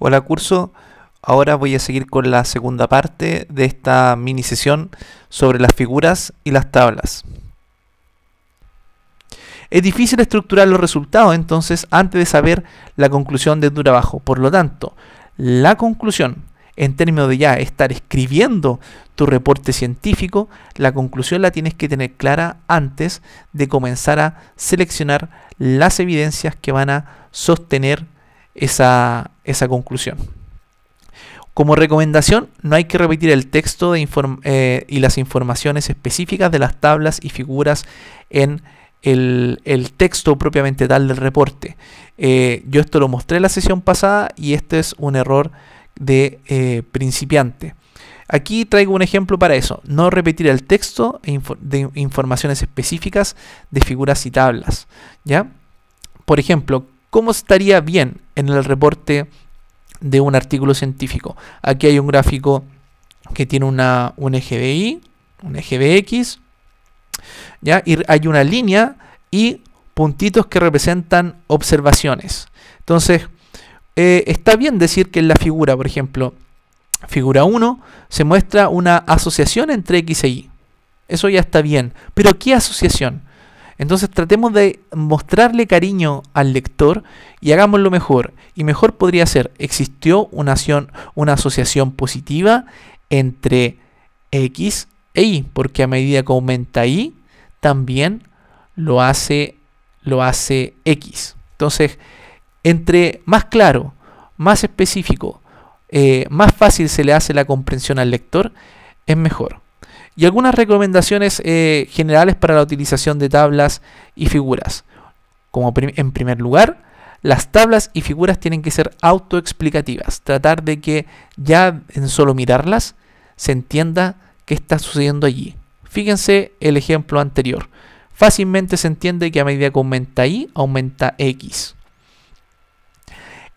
Hola curso, ahora voy a seguir con la segunda parte de esta mini sesión sobre las figuras y las tablas. Es difícil estructurar los resultados entonces antes de saber la conclusión de tu trabajo. Por lo tanto, la conclusión, en términos de ya estar escribiendo tu reporte científico, la conclusión la tienes que tener clara antes de comenzar a seleccionar las evidencias que van a sostener esa conclusión. Como recomendación, no hay que repetir el texto y las informaciones específicas de las tablas y figuras en el texto propiamente tal del reporte. Yo esto lo mostré en la sesión pasada y este es un error de principiante. Aquí traigo un ejemplo para eso. No repetir el texto de informaciones específicas de figuras y tablas, ¿ya? Por ejemplo, ¿cómo estaría bien en el reporte de un artículo científico? Aquí hay un gráfico que tiene un eje de Y, un eje de X, ¿ya? Y hay una línea y puntitos que representan observaciones. Entonces, está bien decir que en la figura, por ejemplo, figura 1, se muestra una asociación entre X e Y. Eso ya está bien. Pero ¿qué asociación? Entonces tratemos de mostrarle cariño al lector y hagámoslo mejor. Y mejor podría ser, existió una asociación positiva entre X e Y, porque a medida que aumenta Y, también lo hace X. Entonces, entre más claro, más específico, más fácil se le hace la comprensión al lector, es mejor. Y algunas recomendaciones generales para la utilización de tablas y figuras. Como en primer lugar, las tablas y figuras tienen que ser autoexplicativas. Tratar de que ya en solo mirarlas se entienda qué está sucediendo allí. Fíjense el ejemplo anterior. Fácilmente se entiende que a medida que aumenta Y, aumenta X.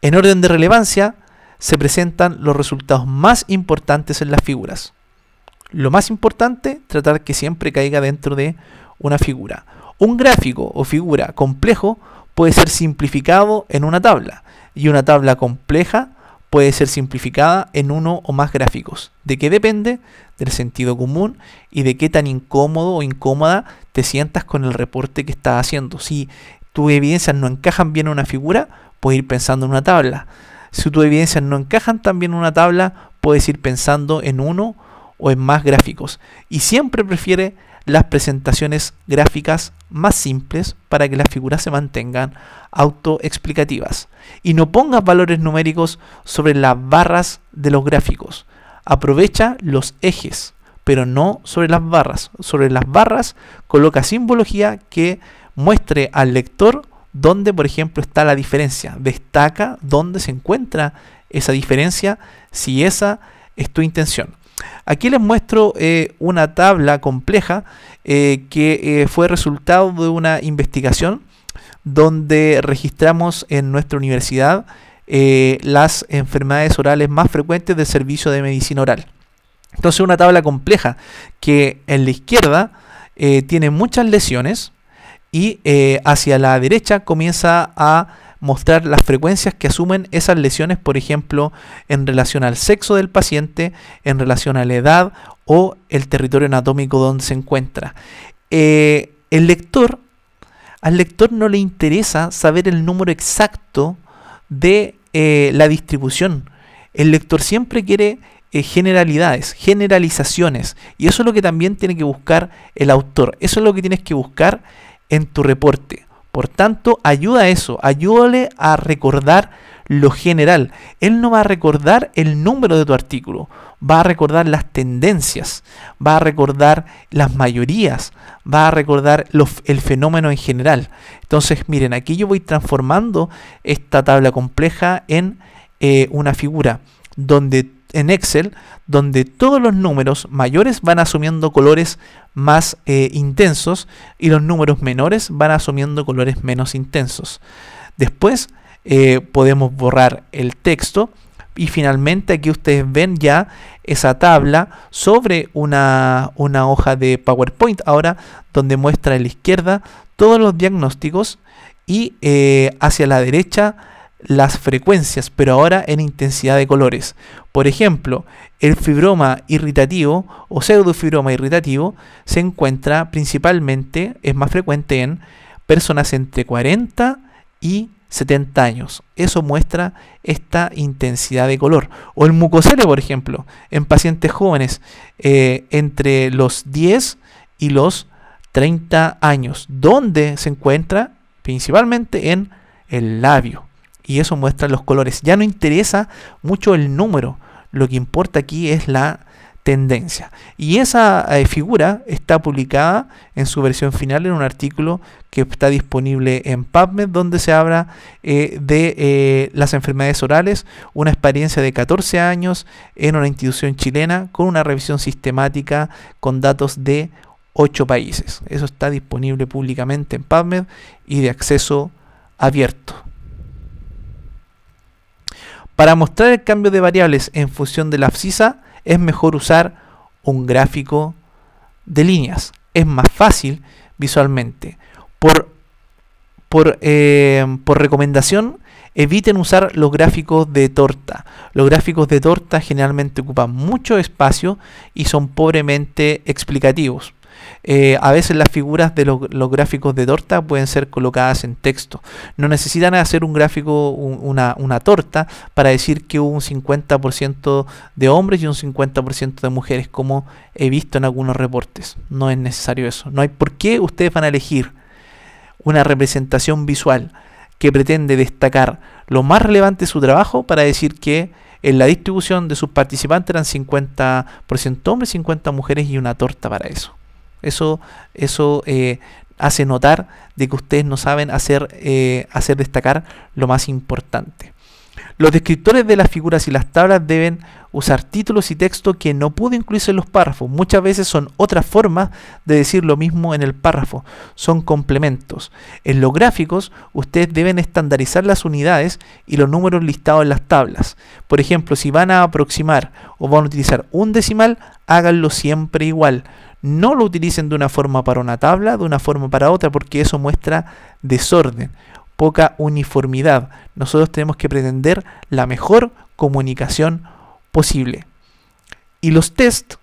En orden de relevancia, se presentan los resultados más importantes en las figuras. Lo más importante, tratar que siempre caiga dentro de una figura. Un gráfico o figura complejo puede ser simplificado en una tabla y una tabla compleja puede ser simplificada en uno o más gráficos. ¿De qué depende? Del sentido común y de qué tan incómodo o incómoda te sientas con el reporte que estás haciendo. Si tus evidencias no encajan bien en una figura, puedes ir pensando en una tabla. Si tus evidencias no encajan tan bien en una tabla, puedes ir pensando en uno o en más gráficos. Y siempre prefiere las presentaciones gráficas más simples para que las figuras se mantengan autoexplicativas. Y no pongas valores numéricos sobre las barras de los gráficos. Aprovecha los ejes, pero no sobre las barras. Sobre las barras coloca simbología que muestre al lector dónde, por ejemplo, está la diferencia. Destaca dónde se encuentra esa diferencia si esa es tu intención. Aquí les muestro una tabla compleja que fue resultado de una investigación donde registramos en nuestra universidad las enfermedades orales más frecuentes del servicio de medicina oral. Entonces una tabla compleja que en la izquierda tiene muchas lesiones y hacia la derecha comienza a mostrar las frecuencias que asumen esas lesiones, por ejemplo, en relación al sexo del paciente, en relación a la edad o el territorio anatómico donde se encuentra. Al lector no le interesa saber el número exacto de la distribución. El lector siempre quiere generalidades, generalizaciones, y eso es lo que también tiene que buscar el autor. Eso es lo que tienes que buscar en tu reporte. Por tanto, ayuda a eso, ayúdale a recordar lo general. Él no va a recordar el número de tu artículo, va a recordar las tendencias, va a recordar las mayorías, va a recordar el fenómeno en general. Entonces, miren, aquí yo voy transformando esta tabla compleja en una figura en Excel, donde todos los números mayores van asumiendo colores más intensos y los números menores van asumiendo colores menos intensos. Después podemos borrar el texto y finalmente aquí ustedes ven ya esa tabla sobre una hoja de PowerPoint ahora, donde muestra a la izquierda todos los diagnósticos y hacia la derecha las frecuencias, pero ahora en intensidad de colores. Por ejemplo, el fibroma irritativo o pseudofibroma irritativo se encuentra principalmente, es más frecuente en personas entre 40 y 70 años. Eso muestra esta intensidad de color. O el mucosele, por ejemplo, en pacientes jóvenes entre los 10 y los 30 años, donde se encuentra principalmente en el labio. Y eso muestra los colores. Ya no interesa mucho el número. Lo que importa aquí es la tendencia. Y esa figura está publicada en su versión final en un artículo que está disponible en PubMed, donde se habla de las enfermedades orales, una experiencia de 14 años en una institución chilena con una revisión sistemática con datos de 8 países. Eso está disponible públicamente en PubMed y de acceso abierto. Para mostrar el cambio de variables en función de la abscisa, es mejor usar un gráfico de líneas. Es más fácil visualmente. Por recomendación, eviten usar los gráficos de torta. Los gráficos de torta generalmente ocupan mucho espacio y son pobremente explicativos. A veces las figuras de los gráficos de torta pueden ser colocadas en texto. No necesitan hacer un gráfico, una torta, para decir que hubo un 50% de hombres y un 50% de mujeres, como he visto en algunos reportes. No es necesario eso. No hay por qué ustedes van a elegir una representación visual que pretende destacar lo más relevante de su trabajo para decir que en la distribución de sus participantes eran 50% hombres, 50 mujeres y una torta para eso. Eso hace notar de que ustedes no saben hacer destacar lo más importante. Los descriptores de las figuras y las tablas deben usar títulos y texto que no pudo incluirse en los párrafos. Muchas veces son otras formas de decir lo mismo en el párrafo. Son complementos. En los gráficos, ustedes deben estandarizar las unidades y los números listados en las tablas. Por ejemplo, si van a aproximar o van a utilizar un decimal, háganlo siempre igual. No lo utilicen de una forma para una tabla, de una forma para otra, porque eso muestra desorden, poca uniformidad. Nosotros tenemos que pretender la mejor comunicación posible. Y los test,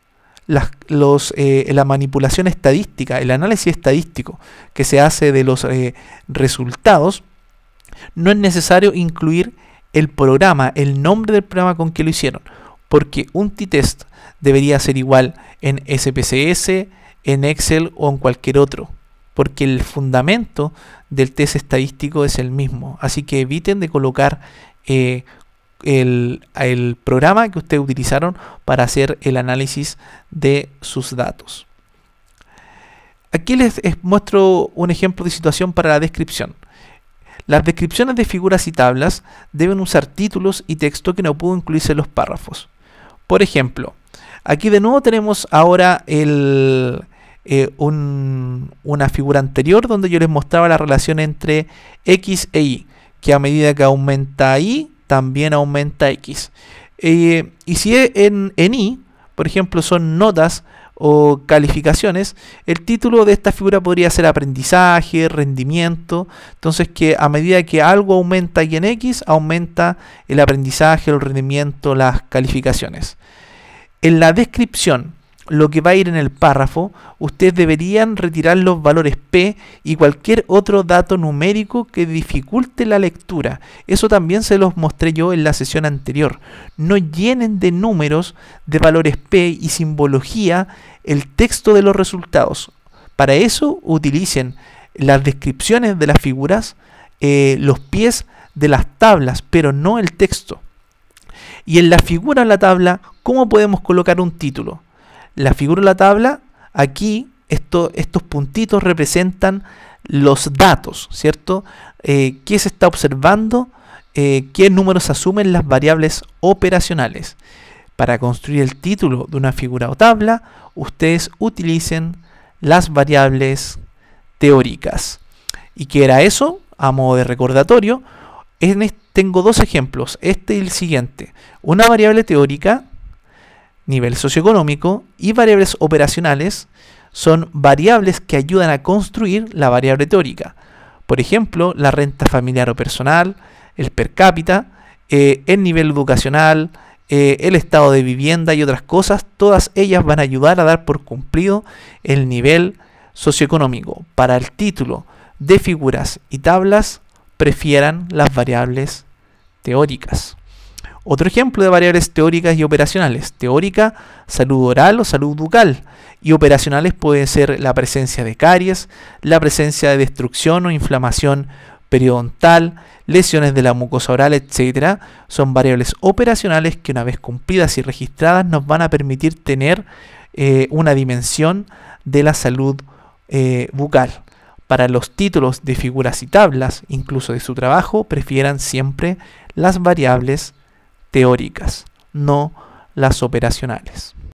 la manipulación estadística, el análisis estadístico que se hace de los resultados, no es necesario incluir el programa, el nombre del programa con que lo hicieron, porque un t-test debería ser igual en SPSS, en Excel o en cualquier otro, porque el fundamento del test estadístico es el mismo. Así que eviten de colocar el programa que ustedes utilizaron para hacer el análisis de sus datos. Aquí les muestro un ejemplo de situación para la descripción. Las descripciones de figuras y tablas deben usar títulos y texto que no pudo incluirse en los párrafos. Por ejemplo, aquí de nuevo tenemos ahora una figura anterior donde yo les mostraba la relación entre X e Y, que a medida que aumenta Y, también aumenta X. Y si en Y, por ejemplo, son notas o calificaciones, el título de esta figura podría ser aprendizaje, rendimiento. Entonces, que a medida que algo aumenta y en X, aumenta el aprendizaje, el rendimiento, las calificaciones. En la descripción, lo que va a ir en el párrafo, ustedes deberían retirar los valores P y cualquier otro dato numérico que dificulte la lectura. Eso también se los mostré yo en la sesión anterior. No llenen de números, de valores P y simbología el texto de los resultados. Para eso utilicen las descripciones de las figuras, los pies de las tablas, pero no el texto. Y en la figura de la tabla, ¿cómo podemos colocar un título? La figura de la tabla, aquí estos puntitos representan los datos, ¿cierto? ¿Qué se está observando? ¿Qué números asumen las variables operacionales? Para construir el título de una figura o tabla, ustedes utilicen las variables teóricas. ¿Y qué era eso? A modo de recordatorio, tengo dos ejemplos, este y el siguiente. Una variable teórica, nivel socioeconómico, y variables operacionales son variables que ayudan a construir la variable teórica. Por ejemplo, la renta familiar o personal, el per cápita, el nivel educacional, el estado de vivienda y otras cosas, todas ellas van a ayudar a dar por cumplido el nivel socioeconómico. Para el título de figuras y tablas, prefieran las variables teóricas. Otro ejemplo de variables teóricas y operacionales. Teórica, salud oral o salud bucal. Y operacionales puede ser la presencia de caries, la presencia de destrucción o inflamación periodontal, lesiones de la mucosa oral, etc. Son variables operacionales que, una vez cumplidas y registradas, nos van a permitir tener una dimensión de la salud bucal. Para los títulos de figuras y tablas, incluso de su trabajo, prefieran siempre las variables teóricas, no las operacionales.